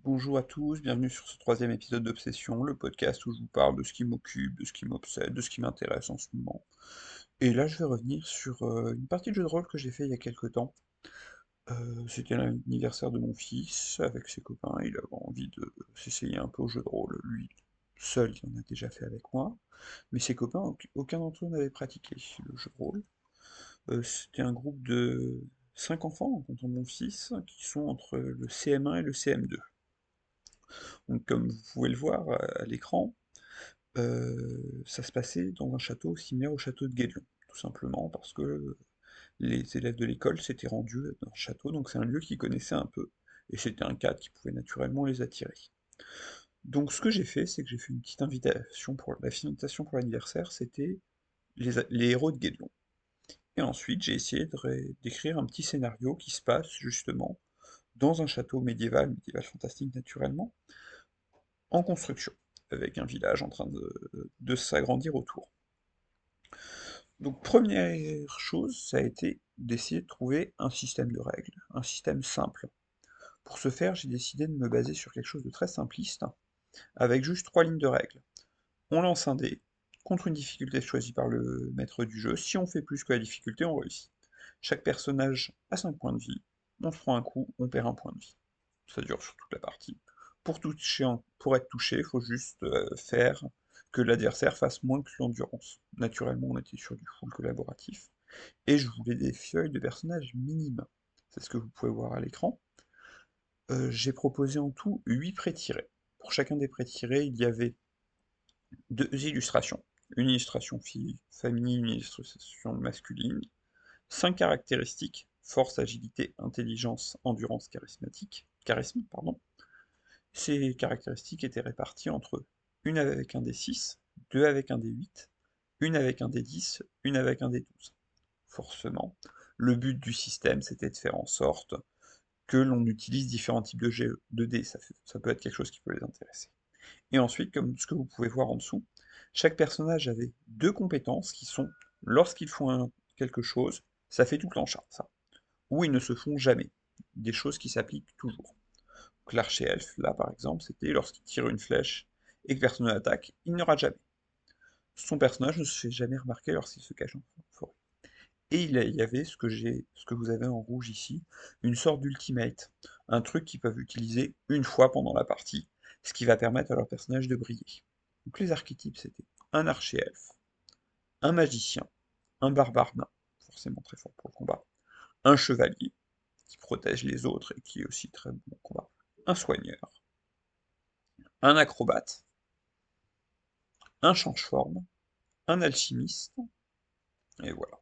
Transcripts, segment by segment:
Bonjour à tous, bienvenue sur ce troisième épisode d'Obsession, le podcast où je vous parle de ce qui m'occupe, de ce qui m'obsède, de ce qui m'intéresse en ce moment. Et là, je vais revenir sur une partie de jeu de rôle que j'ai fait il y a quelque temps. C'était l'anniversaire de mon fils, avec ses copains, il avait envie de s'essayer un peu au jeu de rôle. Lui, seul, il en a déjà fait avec moi, mais ses copains, aucun d'entre eux n'avait pratiqué le jeu de rôle. C'était un groupe de 5 enfants, en comptant mon fils, qui sont entre le CM1 et le CM2. Donc comme vous pouvez le voir à l'écran, ça se passait dans un château similaire au château de Guédelon, tout simplement parce que les élèves de l'école s'étaient rendus dans ce château, donc c'est un lieu qu'ils connaissaient un peu, et c'était un cadre qui pouvait naturellement les attirer. Donc ce que j'ai fait, c'est que j'ai fait une petite invitation pour l'anniversaire, c'était les héros de Guédelon. Et ensuite, j'ai essayé d'écrire un petit scénario qui se passe justement dans un château médiéval fantastique naturellement, en construction, avec un village en train de s'agrandir autour. Donc première chose, ça a été d'essayer de trouver un système de règles, un système simple. Pour ce faire, j'ai décidé de me baser sur quelque chose de très simpliste, avec juste 3 lignes de règles. On lance un dé, contre une difficulté choisie par le maître du jeu. Si on fait plus que la difficulté, on réussit. Chaque personnage a 5 points de vie. On se prend un coup, on perd un point de vie. Ça dure sur toute la partie. Pour être touché, il faut juste faire que l'adversaire fasse moins que l'endurance. Naturellement, on était sur du full collaboratif. Et je voulais des feuilles de personnages minimes. C'est ce que vous pouvez voir à l'écran. J'ai proposé en tout 8 pré-tirés. Pour chacun des pré-tirés, il y avait 2 illustrations. Une illustration féminine, une illustration masculine. 5 caractéristiques, force, agilité, intelligence, endurance, charisme, pardon. Ces caractéristiques étaient réparties entre une avec un D6, deux avec un D8, une avec un D10, une avec un D12. Forcément, le but du système, c'était de faire en sorte que l'on utilise différents types de dés, ça peut être quelque chose qui peut les intéresser. Et ensuite, comme ce que vous pouvez voir en dessous, chaque personnage avait 2 compétences qui sont, lorsqu'ils font quelque chose, ça fait tout le temps ça, ou ils ne se font jamais, des choses qui s'appliquent toujours. Donc l'archer-elfe, là par exemple, c'était lorsqu'il tire une flèche et que personne ne l'attaque, il ne rate jamais. Son personnage ne se fait jamais remarquer lorsqu'il se cache en forêt. Et il y avait ce que vous avez en rouge ici, une sorte d'ultimate, un truc qu'ils peuvent utiliser une fois pendant la partie, ce qui va permettre à leur personnage de briller. Donc les archétypes, c'était un archer-elfe, un magicien, un barbare nain, forcément très fort pour le combat, un chevalier, qui protège les autres et qui est aussi très bon au combat, un soigneur, un acrobate, un change-forme, un alchimiste, et voilà.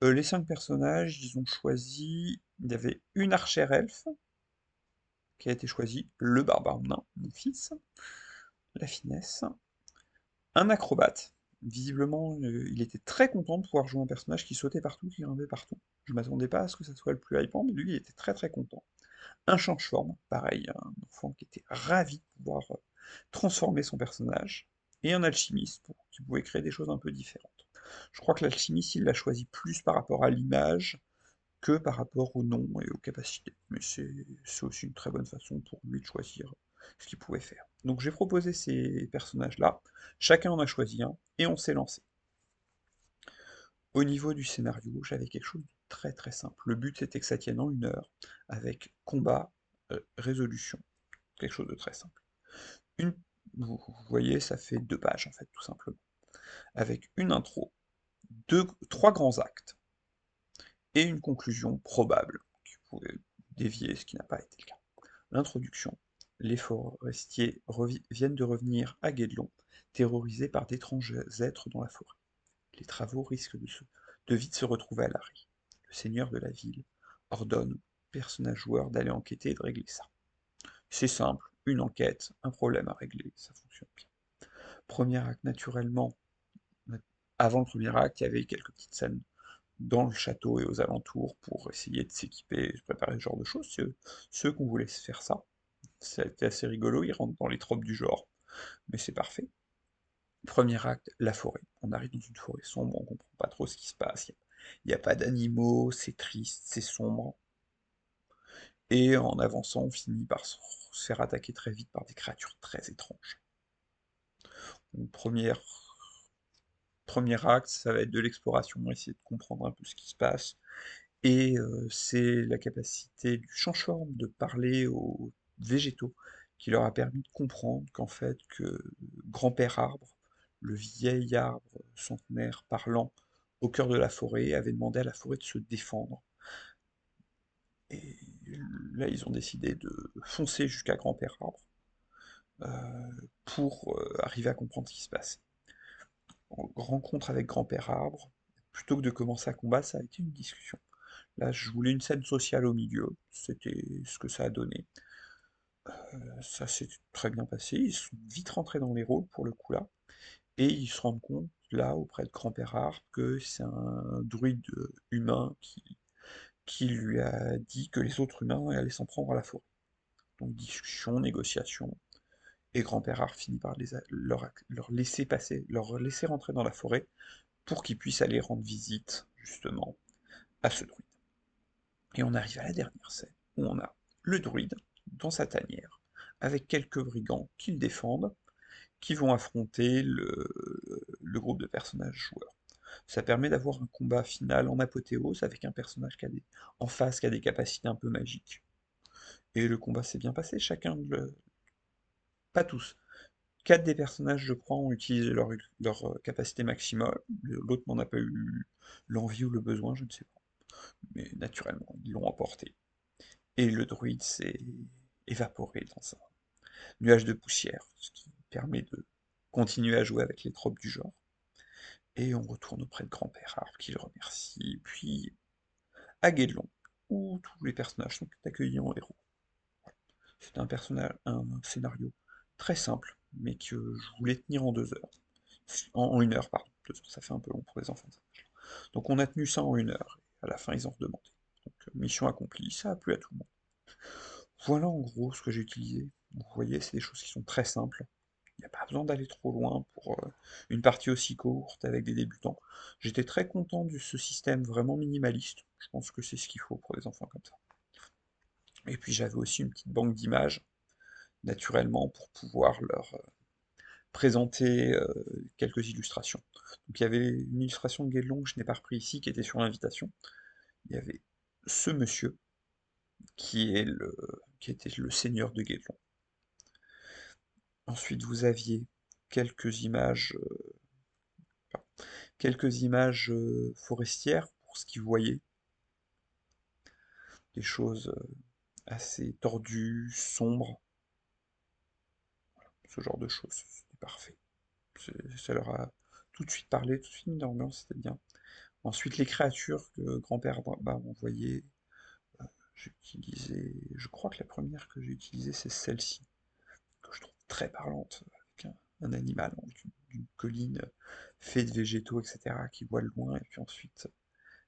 Les 5 personnages, ils ont choisi, il y avait une archère-elfe, qui a été choisie, le barbare nain, mon fils, la finesse, un acrobate. Visiblement, il était très content de pouvoir jouer un personnage qui sautait partout, qui grimpait partout. Je m'attendais pas à ce que ça soit le plus hypant, mais lui, il était très très content. Un change-forme, pareil, un enfant qui était ravi de pouvoir transformer son personnage, et un alchimiste qui pouvait créer des choses un peu différentes. Je crois que l'alchimiste, il l'a choisi plus par rapport à l'image que par rapport au nom et aux capacités. Mais c'est aussi une très bonne façon pour lui de choisir ce qu'il pouvait faire. Donc j'ai proposé ces personnages-là, chacun en a choisi un, et on s'est lancé. Au niveau du scénario, j'avais quelque chose de très très simple. Le but c'était que ça tienne en 1 heure, avec combat, résolution, quelque chose de très simple. Une, vous voyez, ça fait 2 pages en fait, tout simplement, avec une intro, 3 grands actes, et une conclusion probable, qui pourrait dévier ce qui n'a pas été le cas. L'introduction. Les forestiers viennent de revenir à Guédelon, terrorisés par d'étranges êtres dans la forêt. Les travaux risquent de vite se retrouver à l'arrêt. Le seigneur de la ville ordonne aux personnages joueurs d'aller enquêter et de régler ça. C'est simple, une enquête, un problème à régler, ça fonctionne bien. Premier acte, naturellement, avant le premier acte, il y avait quelques petites scènes dans le château et aux alentours pour essayer de s'équiper, de préparer ce genre de choses. C'est ceux qu'on voulait se faire ça. Ça a été assez rigolo, ils rentrent dans les tropes du genre, mais c'est parfait. Premier acte, la forêt. On arrive dans une forêt sombre, on comprend pas trop ce qui se passe. Il n'y a pas d'animaux, c'est triste, c'est sombre. et en avançant, on finit par se faire attaquer très vite par des créatures très étranges. Donc, premier acte, ça va être de l'exploration, essayer de comprendre un peu ce qui se passe, et c'est la capacité du change-forme de parler aux végétaux qui leur a permis de comprendre qu'en fait, que Grand-Père Arbre, le vieil arbre centenaire parlant au cœur de la forêt, avait demandé à la forêt de se défendre. Et là, ils ont décidé de foncer jusqu'à Grand-Père Arbre pour arriver à comprendre ce qui se passe. En rencontre avec Grand-Père Arbre, plutôt que de commencer à combattre, ça a été une discussion. Là, je voulais une scène sociale au milieu, c'était ce que ça a donné. Ça s'est très bien passé, ils sont vite rentrés dans les rôles pour le coup là, et ils se rendent compte, là, auprès de Grand-Père Arbre, que c'est un druide humain qui lui a dit que les autres humains allaient s'en prendre à la forêt. Donc discussion, négociation, et Grand-Père Arbre finit par leur laisser passer, leur laisser rentrer dans la forêt pour qu'ils puissent aller rendre visite, justement, à ce druide. Et on arrive à la dernière scène, où on a le druide dans sa tanière, avec quelques brigands qui le défendent, qui vont affronter le groupe de personnages joueurs. Ça permet d'avoir un combat final en apothéose avec un personnage en face qui a des capacités un peu magiques. Et le combat s'est bien passé, pas tous. 4 des personnages, je crois, ont utilisé leur capacité maximale, l'autre n'en a pas eu l'envie ou le besoin, je ne sais pas. Mais naturellement, ils l'ont emporté. Et le druide s'est évaporé dans un nuage de poussière, ce qui permet de continuer à jouer avec les tropes du genre. Et on retourne auprès de Grand-Père Arbre qui le remercie, puis à Guédelon, où tous les personnages sont accueillis en héros. C'est un scénario très simple, mais que je voulais tenir en 2 heures. En 1 heure, pardon. 2 heures, ça fait un peu long pour les enfants. Donc on a tenu ça en 1 heure. À la fin, ils en redemandaient. Donc mission accomplie, ça a plu à tout le monde. Voilà en gros ce que j'ai utilisé. Vous voyez, c'est des choses qui sont très simples. Il n'y a pas besoin d'aller trop loin pour une partie aussi courte avec des débutants. J'étais très content de ce système vraiment minimaliste. Je pense que c'est ce qu'il faut pour les enfants comme ça. Et puis j'avais aussi une petite banque d'images, naturellement, pour pouvoir leur présenter quelques illustrations. Donc il y avait une illustration de Guédelon que je n'ai pas repris ici, qui était sur l'invitation. Il y avait ce monsieur, qui était le seigneur de Guédelon. Ensuite, vous aviez quelques images, forestières pour ce qu'ils voyaient, des choses assez tordues, sombres, ce genre de choses, c'était parfait. Ça leur a tout de suite parlé, tout de suite mis dans l'ambiance, c'était bien. Ensuite, les créatures que Grand-Père m'a envoyées, j'ai utilisé, je crois que la première que j'ai utilisée, c'est celle-ci, que je trouve très parlante, avec un animal d'une colline fait de végétaux, etc., qui voit le loin, et puis ensuite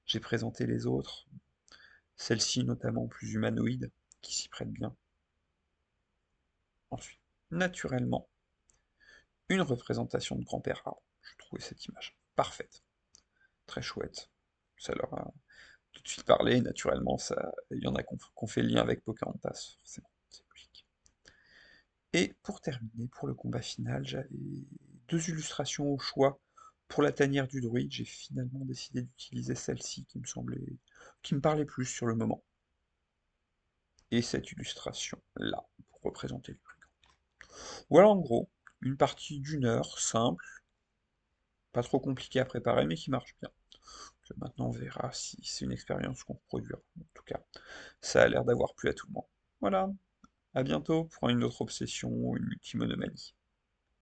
j'ai présenté les autres, celle-ci notamment plus humanoïde, qui s'y prête bien. Ensuite, naturellement, une représentation de Grand-Père Arbre. Je trouvais cette image parfaite, très chouette. Ça leur a tout de suite parlé, naturellement, il y en a qu'on fait le lien avec Pocahontas, forcément, c'est logique. Et pour terminer, pour le combat final, j'avais 2 illustrations au choix. Pour la tanière du druide, j'ai finalement décidé d'utiliser celle-ci qui me parlait plus sur le moment. Et cette illustration-là, pour représenter les brigands. Voilà en gros, une partie d'1 heure, simple, pas trop compliquée à préparer, mais qui marche bien. Maintenant, on verra si c'est une expérience qu'on reproduira. En tout cas, ça a l'air d'avoir plu à tout le monde. Voilà, à bientôt pour une autre obsession ou une multimonomanie.